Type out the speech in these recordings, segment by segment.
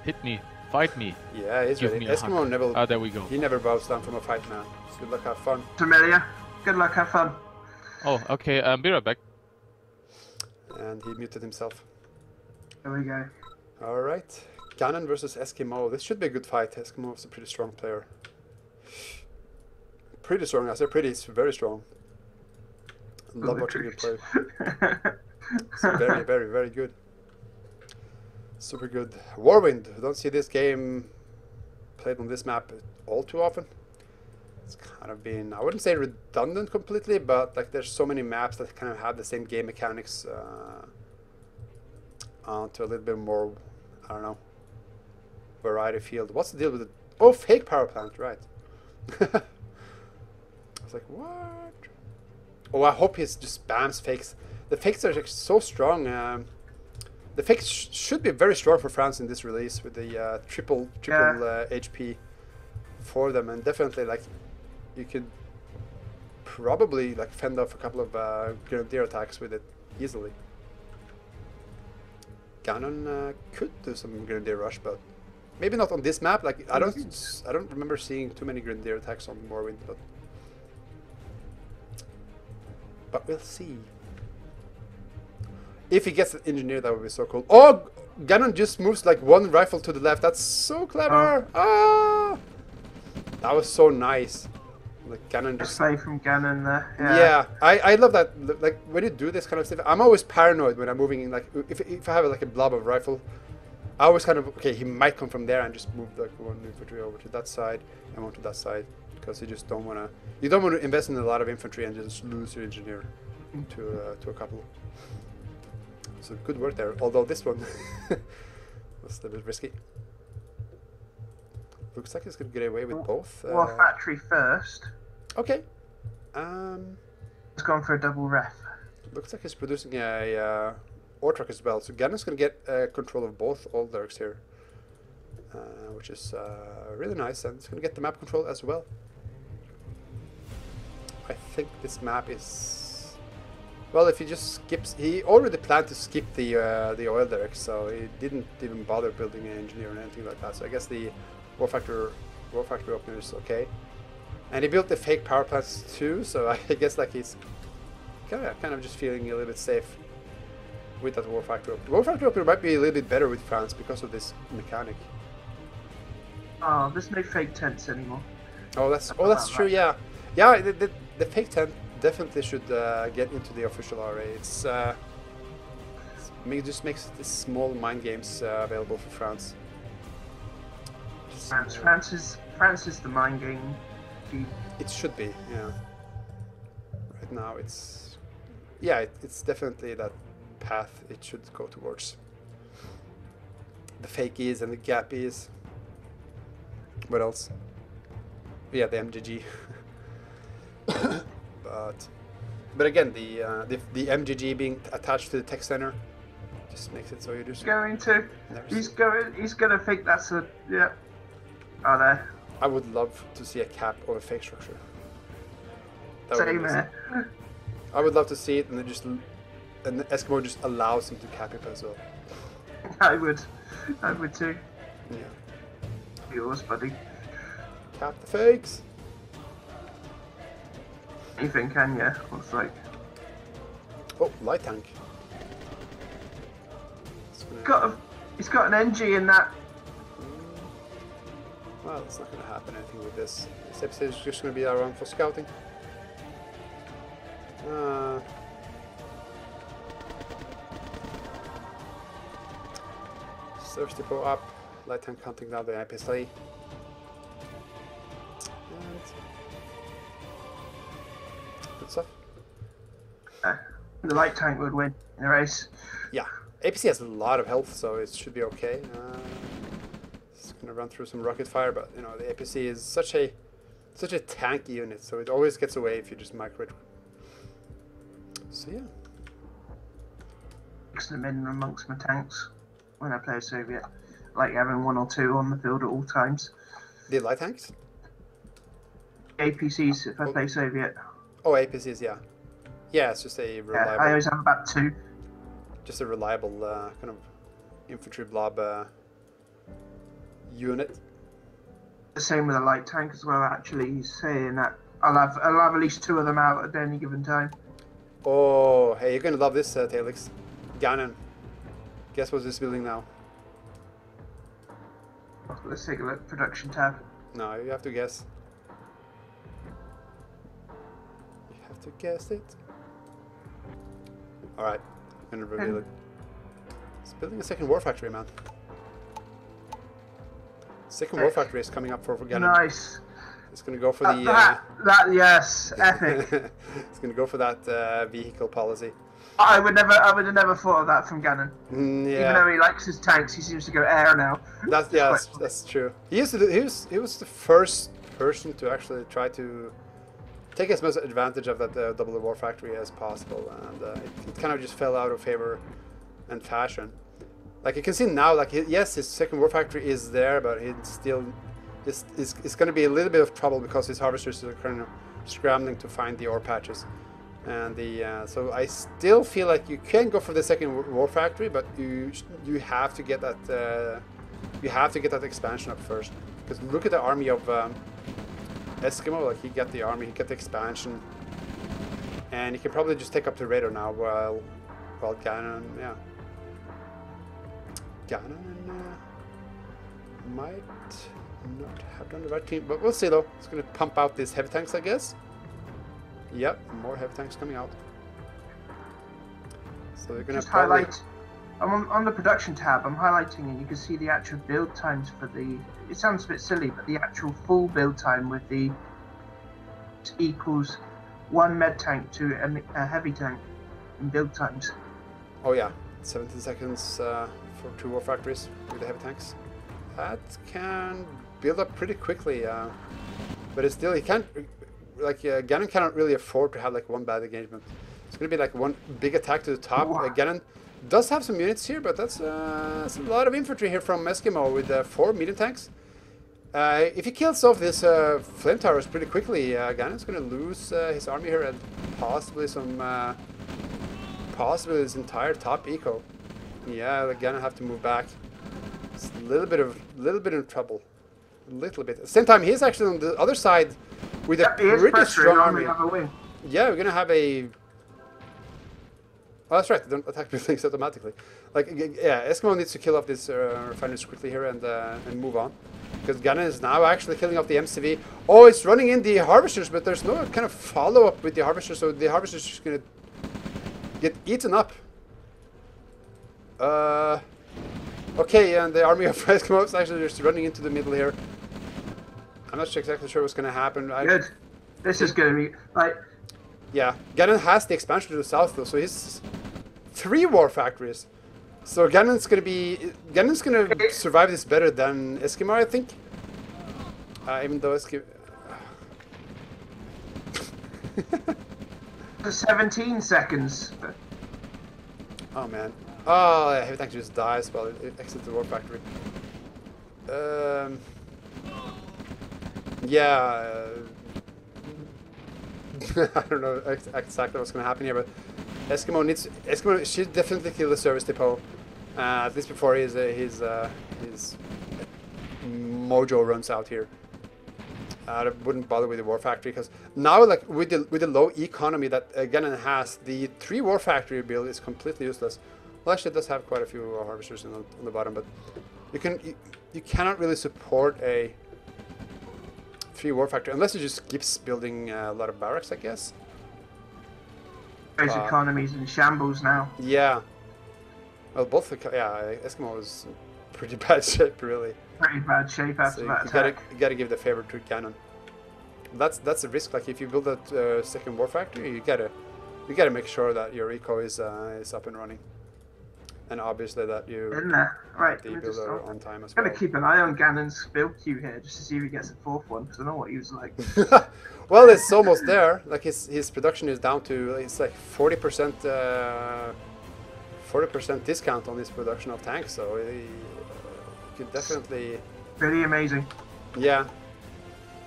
Hit me. Fight me. Yeah, he's Give ready. me a Eskimo hug. never. Ah, there we go. He never bows down from a fight, man. Good luck, have fun. Familiar. Good luck, have fun. Oh, okay. Be right back. And he muted himself. There we go. All right, Ganon versus Eskimo. This should be a good fight. Eskimo is a pretty strong player. Pretty strong. I say pretty. It's very strong. Love watching you play. It's very, very, very good. Super good. Warwind. Don't see this game played on this map all too often. It's kind of been, I wouldn't say redundant completely, but like there's so many maps that kind of have the same game mechanics to a little bit more, I don't know, variety field. What's the deal with it? Oh, fake power plant, right. I was like, what? Oh, I hope he just spams fakes. The fakes are so strong. The fakes should be very strong for France in this release with the triple HP for them, and definitely like you could probably like fend off a couple of grenadier attacks with it easily. Ganon could do some grenadier rush, but maybe not on this map. Like I don't remember seeing too many grenadier attacks on Warwind, but we'll see. If he gets an engineer, that would be so cool. Oh, Ganon just moves like one rifle to the left. That's so clever. Ah, that was so nice. Like Ganon just Play from Ganon there. yeah, I love that. Like when you do this kind of stuff, I'm always paranoid when I'm moving in. Like if I have like a blob of rifle, I always kind of okay. He might come from there and just move like one infantry over to that side and one to that side because you just don't want to. You don't want to invest in a lot of infantry and just lose your engineer to a couple. So good work there. Although this one was a little bit risky. Looks like he's gonna get away with both. Well, factory first. Okay. It's gone for a double ref. Looks like he's producing a ore truck as well. So Ganon's gonna get control of both Olderks here, which is really nice, and it's gonna get the map control as well. I think this map is well. If he just skips, he already planned to skip the oil derrick, so he didn't even bother building an engineer or anything like that. So I guess the War Factory opener is okay, and he built the fake power plants too. So I guess like he's kind of just feeling a little bit safe with that War Factory opener. War Factory opener might be a little bit better with France because of this mechanic. Oh, there's no fake tents anymore. Oh, that's true. Yeah, yeah. The fake tent definitely should get into the official RA. It just makes these small mind games available for France. France is the mind game. It should be, yeah. Right now, it's definitely that path it should go towards. The fakies and the gappies. What else? Yeah, the MGG. but again, the MGG being attached to the tech center just makes it so you just He's gonna think that's a Oh, there. I would love to see a cap of a fake structure. Same here. I would love to see it, and then the Eskimo just allows him to cap it as well. I would too. Yeah. Yours, buddy. Cap the fakes. Anything can you? Looks like. Oh, light tank. He's got an NG in that. Well, it's not going to happen anything with this. This episode is just going to be around for scouting. Surge depot up. Light tank hunting down the IPSA. And good stuff. The light tank would win in the race. Yeah, APC has a lot of health, so it should be okay. Gonna run through some rocket fire, but you know the APC is such a tanky unit, so it always gets away if you just micro it. So yeah. Mix them in amongst my tanks when I play Soviet, like having one or two on the field at all times. The light tanks? APCs if I play Soviet. Oh, APCs, yeah. Yeah, it's just a reliable. Yeah, I always have about two. Just a reliable kind of infantry blob. unit. The same with a light tank as well. Actually, he's saying that I'll have at least 2 of them out at any given time. Oh, hey, you're gonna love this, Talix. Ganon. Guess what's this building now? Let's take a look. Production tab. No, you have to guess. You have to guess it. Alright, I'm gonna reveal it. It's building a second war factory, man. Second war factory is coming up for Ganon. Nice. It's gonna go for the... yes, epic. It's gonna go for that vehicle policy. I would have never thought of that from Ganon. Yeah. Even though he likes his tanks, he seems to go air now. That's true. He was the first person to actually try to take as much advantage of that double war factory as possible, and it kind of just fell out of favor and fashion. Like you can see now, like yes, his second war factory is there, but it's still it's going to be a little bit of trouble because his harvesters are kind of scrambling to find the ore patches. And so I still feel like you can go for the second war factory, but you have to get that expansion up first. Because look at the army of Eskimo. Like he got the army, he got the expansion, and he can probably just take up the radar now. While Ganon, yeah, Ganon might not have done the right thing, but we'll see though. It's going to pump out these heavy tanks, I guess. Yep, more heavy tanks coming out. So they're going to highlight. I'm on the production tab. I'm highlighting, and you can see the actual build times for the. It sounds a bit silly, but the actual full build time with the equals 1 med tank to a heavy tank in build times. Oh yeah, 17 seconds for 2 war factories with the heavy tanks. That can build up pretty quickly, but it's still, he can't. Like Ganon cannot really afford to have like one bad engagement. It's going to be like one big attack to the top. Ganon does have some units here, but that's a lot of infantry here from Eskimo with 4 medium tanks. If he kills off this flame towers pretty quickly, Ganon's going to lose his army here and possibly his entire top eco. Yeah, Ganon have to move back. It's a little bit in trouble. A little bit. At the same time, he's actually on the other side with a pretty strong army. Yeah, we're gonna have a. Oh, that's right. They don't attack buildings automatically. Like, yeah, Eskimo needs to kill off these refineries quickly here and move on, because Ganon is now actually killing off the MCV. Oh, it's running in the harvesters, but there's no kind of follow up with the harvesters, so the harvesters are just gonna get eaten up. Okay, and the army of Eskimo is actually just running into the middle here. I'm not exactly sure what's going to happen. Good. This is going to be like. Yeah, Ganon has the expansion to the south though, so he's 3 war factories. So Ganon's going to survive this better than Eskimo, I think. Even though Eskimo. 17 seconds. Oh man. Oh, yeah, heavy tank just dies while it exits the war factory. Yeah. I don't know exactly what's going to happen here, but Eskimo should definitely kill the service depot, at least before his mojo runs out here. I wouldn't bother with the war factory, because now, like with the low economy that Ganon has, the 3 war factory build is completely useless. Well, actually, it does have quite a few harvesters on the bottom, but you cannot really support a 3 war factory unless you just keeps building a lot of barracks, I guess. Those economies in shambles now. Yeah. Well, Eskimo was in pretty bad shape, really. Pretty bad shape after that attack. You gotta give the favor to Ganon. That's a risk. Like if you build that second war factory, you gotta make sure that your eco is up and running. And obviously that you in there. Right, the builder on time as well. well. Gonna keep an eye on Ganon's build queue here just to see if he gets a 4th one, because I know what he was like. Well, it's almost there. Like his production is down to, it's like 40% 40% discount on his production of tanks, so he could definitely. Pretty amazing. Yeah.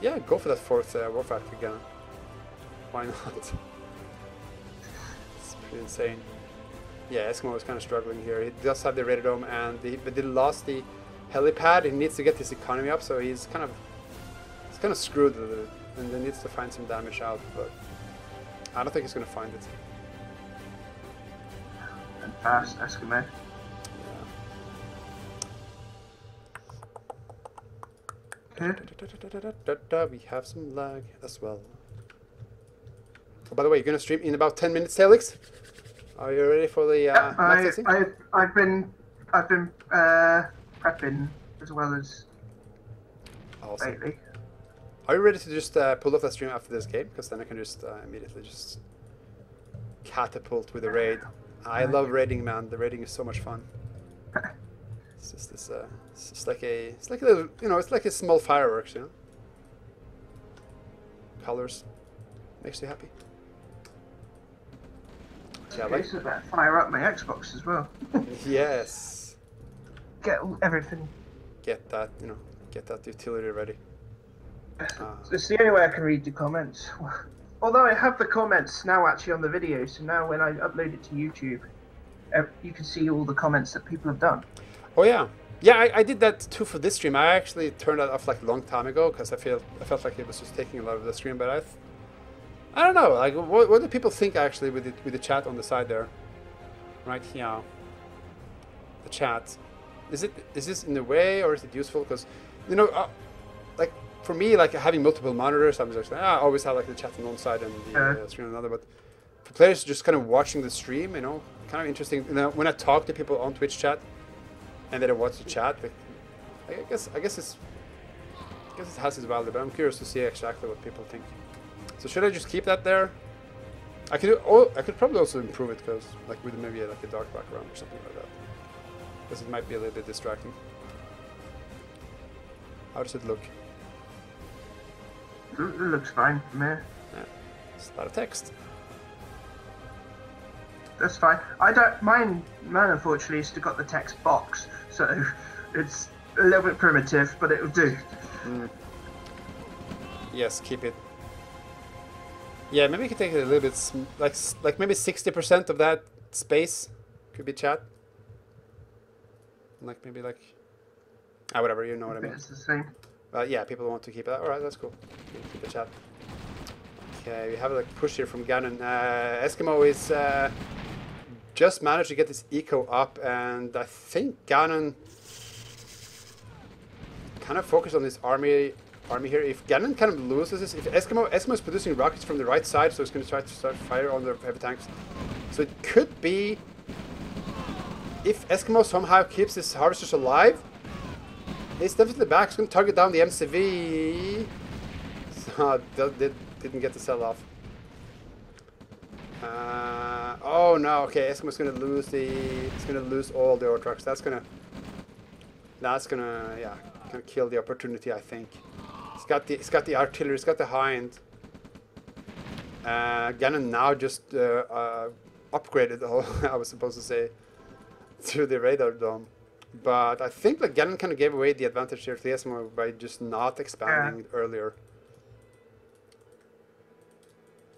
Yeah, go for that 4th war factory again. Why not? It's pretty insane. Yeah, Eskimo is kind of struggling here. He does have the radar dome, but they lost the helipad. He needs to get his economy up, so he's kind of screwed with it, and then needs to find some damage out. But I don't think he's gonna find it. And fast, Eskimo. We have some lag as well. Oh, by the way, you're gonna stream in about 10 minutes, Helix. Are you ready for the I've been prepping as well as awesome. lately. Are you ready to just pull off that stream after this game? Because then I can just immediately just catapult with the raid. I love raiding, man. The raiding is so much fun. It's just this. It's just like a little, you know, it's like a small fireworks, you know. Colors makes you happy. Yeah, Okay, so that fire up my Xbox as well. Yes. Get everything. Get that, you know, get that utility ready. It's the only way I can read the comments. Although I have the comments now actually on the video, so now when I upload it to YouTube, you can see all the comments that people have done. Oh yeah, yeah. I did that too for this stream. I actually turned that off like a long time ago because I felt like it was just taking a lot of the stream. But I don't know. Like, what do people think actually with the chat on the side there, right here? The chat. Is this in a way, or is it useful? Because, you know, like for me, like having multiple monitors, I'm just like, I always have like the chat on one side and the screen on another. But for players just kind of watching the stream, you know, kind of interesting. You know, when I talk to people on Twitch chat, and then I watch the chat, like, I guess it has its value. But I'm curious to see exactly what people think. So should I just keep that there? I could probably also improve it, because like with maybe like a dark background or something like that, because it might be a little bit distracting. How does it look? It looks fine for me. Yeah, it's a lot of text. That's fine. I don't mine unfortunately has still got the text box, so it's a little bit primitive, but it'll do. Yes, keep it. Yeah, maybe you could take it a little bit, like maybe 60% of that space could be chat. Like maybe like, whatever, you know what I mean. It's the same. Yeah, people want to keep that. All right, that's cool. Keep the chat. Okay, we have a push here from Ganon. Eskimo is just managed to get his eco up, and I think Ganon kind of focused on his army here. If Ganon kind of loses this, if Eskimo is producing rockets from the right side, so it's going to try to start fire on the heavy tanks. So it could be, if Eskimo somehow keeps his harvesters alive, he's definitely back. He's going to target down the MCV. So didn't get the sell off. Oh no, okay, Eskimo's going to lose he's going to lose all the ore trucks. That's gonna yeah, gonna kill the opportunity, I think. He's got the artillery, he's got the hind. Ganon now just upgraded, I was supposed to say, to the radar dome. But I think that Ganon kind of gave away the advantage here to the Eskimo by just not expanding earlier.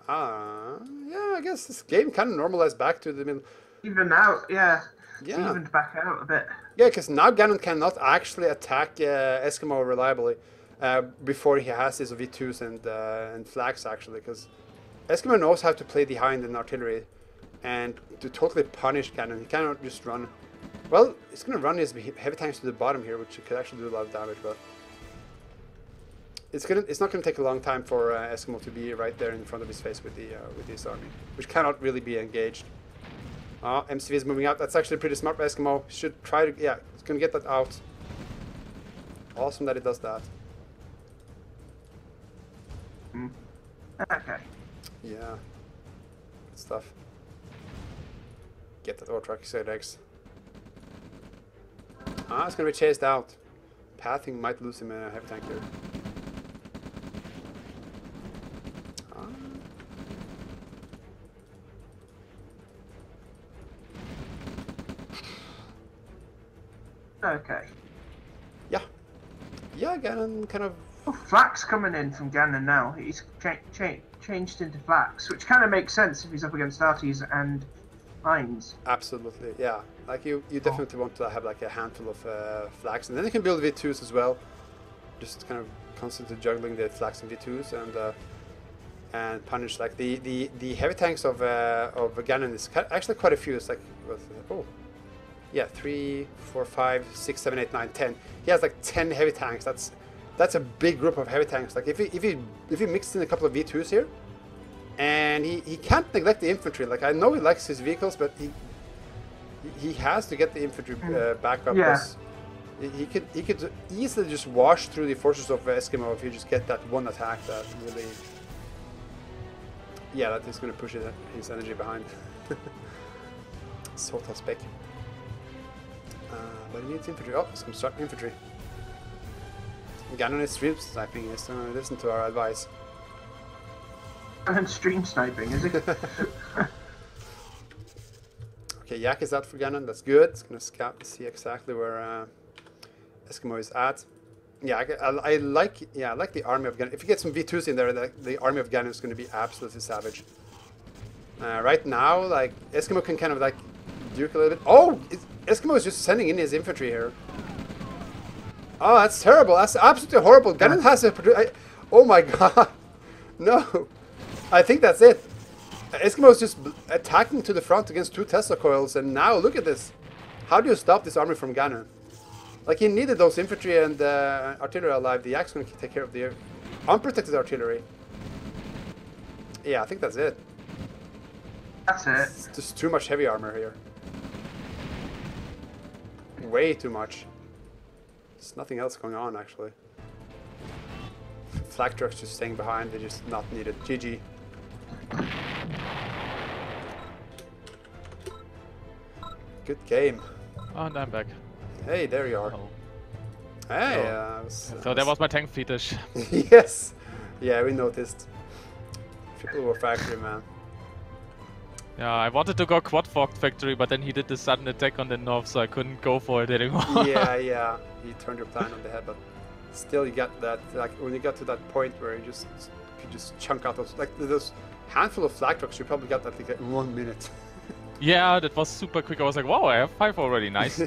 Yeah, I guess this game kind of normalized back to the middle. Even out, yeah. Yeah. Evened back out a bit. Yeah, because now Ganon cannot actually attack Eskimo reliably before he has his V2s and flags, actually, because Eskimo knows how to play the hind and artillery, and to totally punish Ganon, he cannot just run. Well, he's going to run his heavy tanks to the bottom here, which could actually do a lot of damage, but it's not going to take a long time for Eskimo to be right there in front of his face with his army, which cannot really be engaged. MCV is moving out. That's actually pretty smart by Eskimo. Should try to, yeah, he's going to get that out. Awesome that he does that. Okay. Yeah. Good stuff. Get that ore truck, said X. It's going to be chased out. Pathing might lose him in a heavy tank here. Okay. Yeah. Yeah, Ganon kind of... Oh, Flak's coming in from Ganon now. He's changed into Flax, which kind of makes sense if he's up against Arties and lines. Absolutely, yeah. Like you definitely want to have like a handful of flags, and then you can build V2s as well. Just kind of constantly juggling the flags and V2s and punish like the heavy tanks of Ganon is actually quite a few. It's like oh yeah, 3, 4, 5, 6, 7, 8, 9, 10. He has like 10 heavy tanks. That's a big group of heavy tanks. Like if he mixed in a couple of V2s here, and he can't neglect the infantry. Like I know he likes his vehicles, but he has to get the infantry back up. Yeah. He could easily just wash through the forces of Eskimo if you just get that one attack that really, yeah, that is going to push his energy behind. So tough spec. But he needs infantry. Oh, some start infantry. Ganon is stream sniping. Is listen to our advice. And stream sniping, is it? Okay, Yak is out for Ganon. That's good. It's gonna scout and see exactly where Eskimo is at. Yeah, I like the army of Ganon. If you get some V2s in there, the army of Ganon is going to be absolutely savage. Right now, like Eskimo can kind of like duke a little bit. Oh, Eskimo is just sending in his infantry here. Oh, that's terrible. That's absolutely horrible. Ganon has a... oh my god. No. I think that's it. Eskimo is just attacking to the front against 2 Tesla coils, and now look at this. How do you stop this army from Ganon? Like, he needed those infantry and artillery alive. The Yak's going to take care of the unprotected artillery. Yeah, I think that's it. That's it. It's just too much heavy armor here. Way too much. There's nothing else going on, actually. Flak trucks just staying behind. They're just not needed. GG. Good game. Oh, and I'm back. Hey, there you are. Oh. Hey, So that was my tank fetish. Yes. Yeah, we noticed. Triple War Factory, man. Yeah, I wanted to go Quad Fork Factory, but then he did the sudden attack on the north, so I couldn't go for it anymore. Yeah. You turned your plan on the head, but still you got that, like, when you got to that point where you could just chunk out those handful of flag trucks, you probably got that like in 1 minute. Yeah, that was super quick. I was like, wow, I have 5 already. Nice.